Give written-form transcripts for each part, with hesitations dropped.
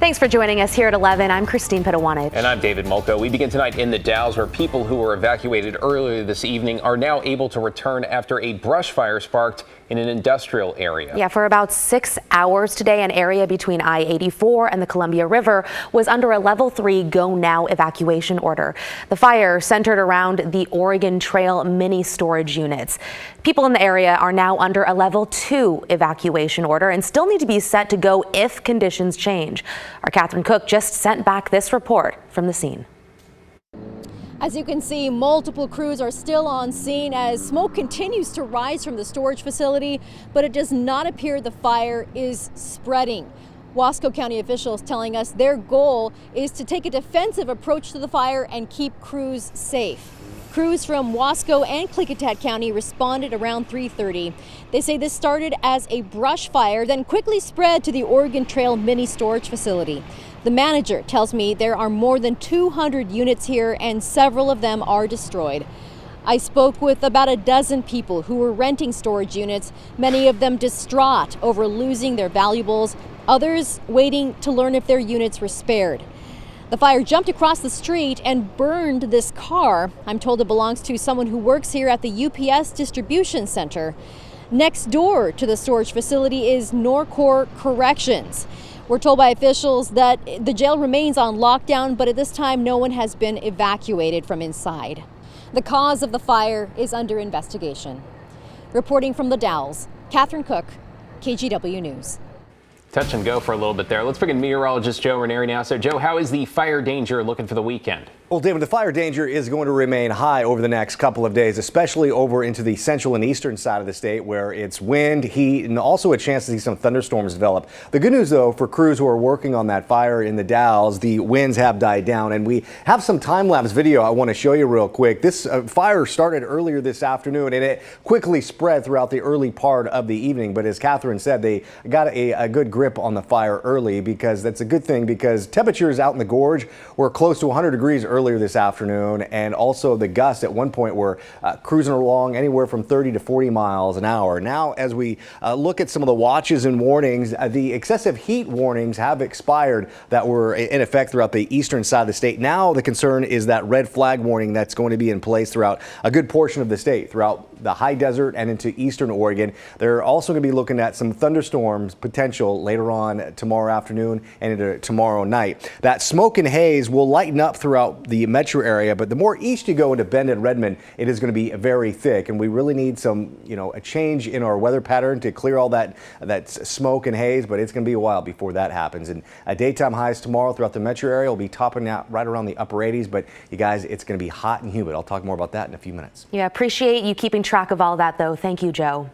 Thanks for joining us here at 11. I'm Christine Pedawanich. And I'm David Molko. We begin tonight in the Dows, where people who were evacuated earlier this evening are now able to return after a brush fire sparked in an industrial area. Yeah, for about 6 hours today, an area between I-84 and the Columbia River was under a level 3 go now evacuation order. The fire centered around the Oregon Trail mini storage units. People in the area are now under a level 2 evacuation order and still need to be set to go if conditions change. Our Catherine Cook just sent back this report from the scene. As you can see, multiple crews are still on scene as smoke continues to rise from the storage facility, but it does not appear the fire is spreading. Wasco County officials telling us their goal is to take a defensive approach to the fire and keep crews safe. Crews from Wasco and Klickitat County responded around 3:30. They say this started as a brush fire, then quickly spread to the Oregon Trail mini storage facility. The manager tells me there are more than 200 units here and several of them are destroyed. I spoke with about a dozen people who were renting storage units, many of them distraught over losing their valuables, others waiting to learn if their units were spared. The fire jumped across the street and burned this car. I'm told it belongs to someone who works here at the UPS distribution center. Next door to the storage facility is Norcor Corrections. We're told by officials that the jail remains on lockdown, but at this time no one has been evacuated from inside. The cause of the fire is under investigation. Reporting from the Dows, Catherine Cook, KGW News. Touch and go for a little bit there. Let's bring in meteorologist Joe Ranieri now. So, Joe, how is the fire danger looking for the weekend? Well, David, the fire danger is going to remain high over the next couple of days, especially over into the central and eastern side of the state where it's wind, heat, and also a chance to see some thunderstorms develop. The good news, though, for crews who are working on that fire in the Dows, the winds have died down, and we have some time-lapse video I want to show you real quick. This fire started earlier this afternoon, and it quickly spread throughout the early part of the evening. But as Catherine said, they got a good grip on the fire early, because that's a good thing, because temperatures out in the gorge were close to 100 degrees earlier this afternoon, and also the gusts at one point were cruising along anywhere from 30 to 40 miles an hour. Now, as we look at some of the watches and warnings, the excessive heat warnings have expired that were in effect throughout the eastern side of the state. Now the concern is that red flag warning that's going to be in place throughout a good portion of the state, throughout the high desert and into eastern Oregon. They're also going to be looking at some thunderstorms potential later on tomorrow afternoon and into tomorrow night. That smoke and haze will lighten up throughout the metro area, but the more east you go into Bend and Redmond, it is going to be very thick, and we really need some, a change in our weather pattern to clear all that smoke and haze, but it's going to be a while before that happens. And daytime highs tomorrow throughout the metro area will be topping out right around the upper 80s, but you guys, it's going to be hot and humid. I'll talk more about that in a few minutes. Yeah, appreciate you keeping track of all that, though. Thank you, Joe.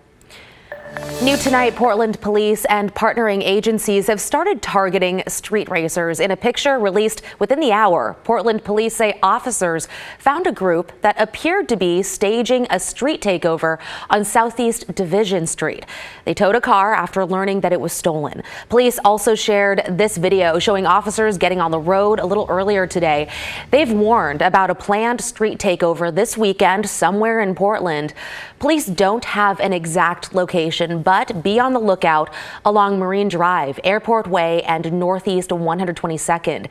New tonight, Portland police and partnering agencies have started targeting street racers. In a picture released within the hour, Portland police say officers found a group that appeared to be staging a street takeover on Southeast Division Street. They towed a car after learning that it was stolen. Police also shared this video showing officers getting on the road a little earlier today. They've warned about a planned street takeover this weekend somewhere in Portland. Police don't have an exact location, but be on the lookout along Marine Drive, Airport Way, and Northeast 122nd.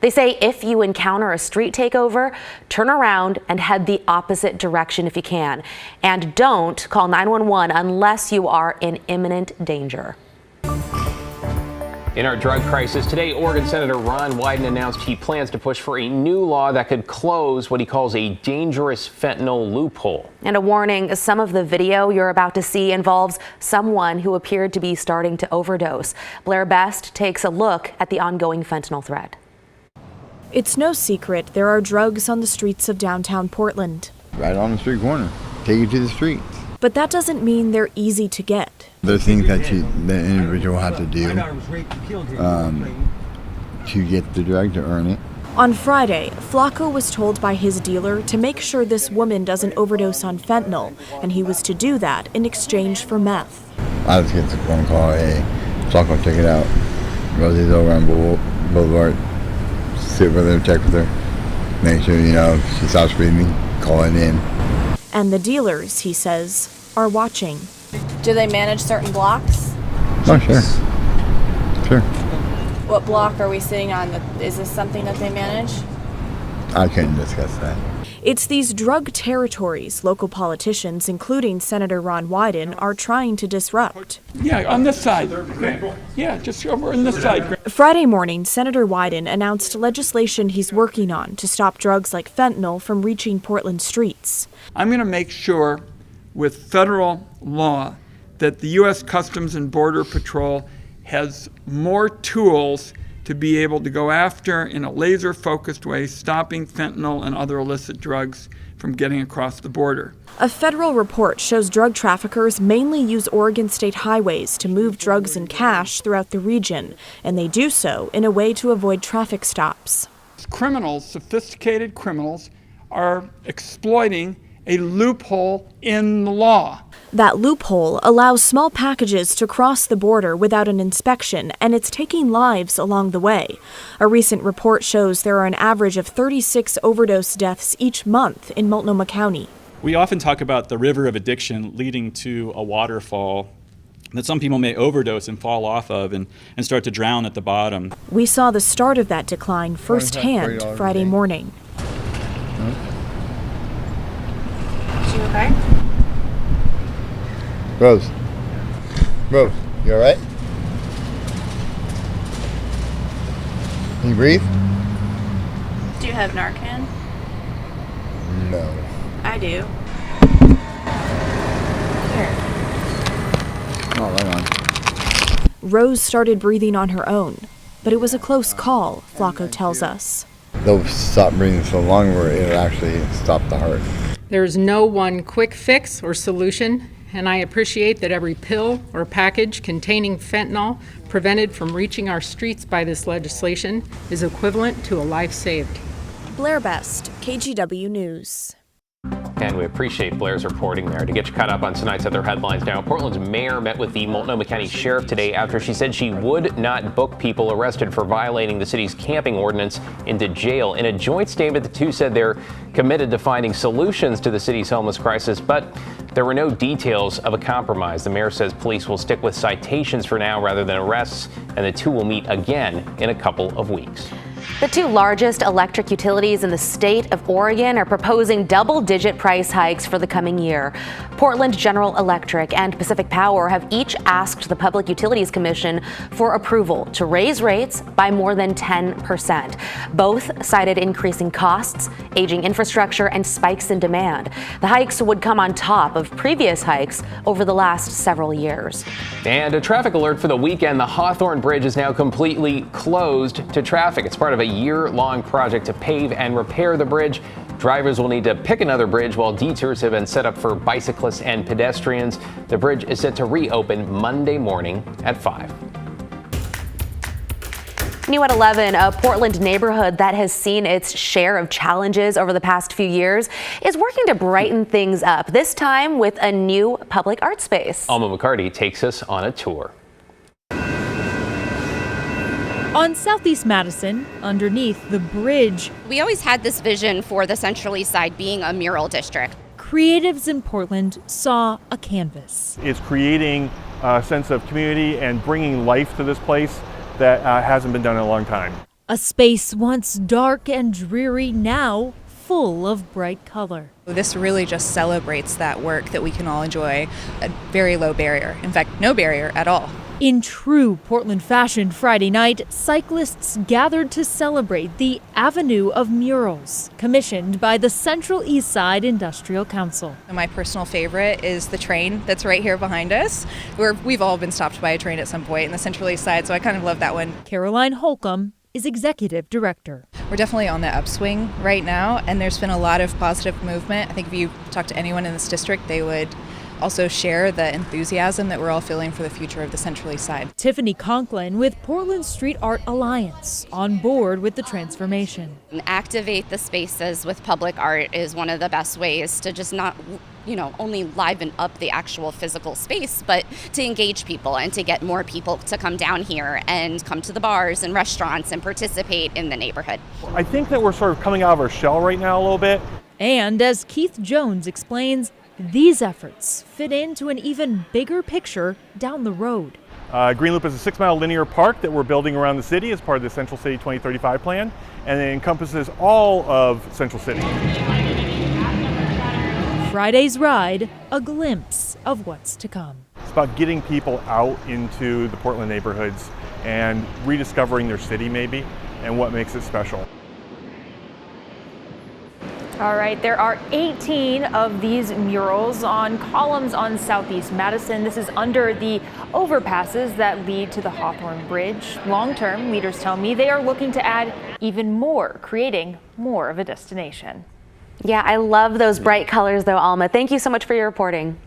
They say if you encounter a street takeover, turn around and head the opposite direction if you can. And don't call 911 unless you are in imminent danger. In our drug crisis today, Oregon Senator Ron Wyden announced he plans to push for a new law that could close what he calls a dangerous fentanyl loophole. And a warning, some of the video you're about to see involves someone who appeared to be starting to overdose. Blair Best takes a look at the ongoing fentanyl threat. It's no secret there are drugs on the streets of downtown Portland. Right on the street corner. Take you to the streets. But that doesn't mean they're easy to get. There's things that the individual has to do to get the drug, to earn it. On Friday, Flacco was told by his dealer to make sure this woman doesn't overdose on fentanyl, and he was to do that in exchange for meth. I just get the phone call, hey, Flacco, check it out. Rosie's over on Boulevard. Sit with her, check with her. Make sure, she stops breathing, call it in. And the dealers, he says, are watching. Do they manage certain blocks? Oh, sure. Sure. What block are we sitting on? Is this something that they manage? I couldn't discuss that. It's these drug territories local politicians, including Senator Ron Wyden, are trying to disrupt. Yeah, on this side. Okay. Yeah, just over on this side. Friday morning, Senator Wyden announced legislation he's working on to stop drugs like fentanyl from reaching Portland streets. I'm going to make sure with federal law that the U.S. Customs and Border Patrol has more tools to be able to go after, in a laser-focused way, stopping fentanyl and other illicit drugs from getting across the border. A federal report shows drug traffickers mainly use Oregon state highways to move drugs and cash throughout the region, and they do so in a way to avoid traffic stops. Criminals, sophisticated criminals, are exploiting a loophole in the law. That loophole allows small packages to cross the border without an inspection, and it's taking lives along the way. A recent report shows there are an average of 36 overdose deaths each month in Multnomah County. We often talk about the river of addiction leading to a waterfall that some people may overdose and fall off of and start to drown at the bottom. We saw the start of that decline firsthand Friday morning. Is you okay? Rose, you all right? Can you breathe? Do you have Narcan? No. I do. Oh, right on. Rose started breathing on her own, but it was a close call, Flacco tells us. They'll stop breathing so long where it'll actually stop the heart. There's no one quick fix or solution, and I appreciate that every pill or package containing fentanyl prevented from reaching our streets by this legislation is equivalent to a life saved. Blair Best, KGW News. And we appreciate Blair's reporting there. To get you caught up on tonight's other headlines now, Portland's mayor met with the Multnomah County Sheriff today after she said she would not book people arrested for violating the city's camping ordinance into jail. In a joint statement, the two said they're committed to finding solutions to the city's homeless crisis, but there were no details of a compromise. The mayor says police will stick with citations for now rather than arrests, and the two will meet again in a couple of weeks. The two largest electric utilities in the state of Oregon are proposing double-digit price hikes for the coming year. Portland General Electric and Pacific Power have each asked the Public Utilities Commission for approval to raise rates by more than 10%. Both cited increasing costs, aging infrastructure, and spikes in demand. The hikes would come on top of previous hikes over the last several years. And a traffic alert for the weekend. The Hawthorne Bridge is now completely closed to traffic. It's part of a year-long project to pave and repair the bridge. Drivers will need to pick another bridge while detours have been set up for bicyclists and pedestrians. The bridge is set to reopen Monday morning at 5. New at 11, a Portland neighborhood that has seen its share of challenges over the past few years is working to brighten things up, this time with a new public art space. Alma McCarty takes us on a tour. On Southeast Madison, underneath the bridge, we always had this vision for the Central East Side being a mural district. Creatives in Portland saw a canvas. It's creating a sense of community and bringing life to this place that hasn't been done in a long time. A space once dark and dreary, now full of bright color. This really just celebrates that work that we can all enjoy at very low barrier. In fact, no barrier at all. In true Portland fashion Friday night, cyclists gathered to celebrate the Avenue of Murals, commissioned by the Central East Side Industrial Council. My personal favorite is the train that's right here behind us. We've all been stopped by a train at some point in the Central East Side, so I kind of love that one. Caroline Holcomb is executive director. We're definitely on the upswing right now, and there's been a lot of positive movement. I think if you talk to anyone in this district, they would also share the enthusiasm that we're all feeling for the future of the Central East Side. Tiffany Conklin with Portland Street Art Alliance, on board with the transformation. Activate the spaces with public art is one of the best ways to just not, only liven up the actual physical space, but to engage people and to get more people to come down here and come to the bars and restaurants and participate in the neighborhood. I think that we're sort of coming out of our shell right now a little bit. And as Keith Jones explains, these efforts fit into an even bigger picture down the road. Green Loop is a 6-mile linear park that we're building around the city as part of the Central City 2035 plan, and it encompasses all of Central City. Friday's ride, a glimpse of what's to come. It's about getting people out into the Portland neighborhoods and rediscovering their city maybe, and what makes it special. All right, there are 18 of these murals on columns on Southeast Madison. This is under the overpasses that lead to the Hawthorne Bridge. Long-term, leaders tell me they are looking to add even more, creating more of a destination. Yeah, I love those bright colors though, Alma. Thank you so much for your reporting.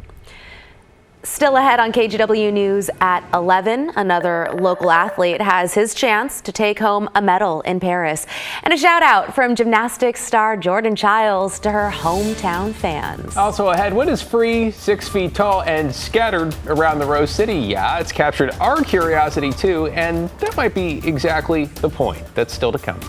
Still ahead on KGW News at 11, another local athlete has his chance to take home a medal in Paris. And a shout out from gymnastics star Jordan Childs to her hometown fans. Also ahead, what is free, 6 feet tall, and scattered around the Rose City? Yeah, it's captured our curiosity too, and that might be exactly the point. That's still to come.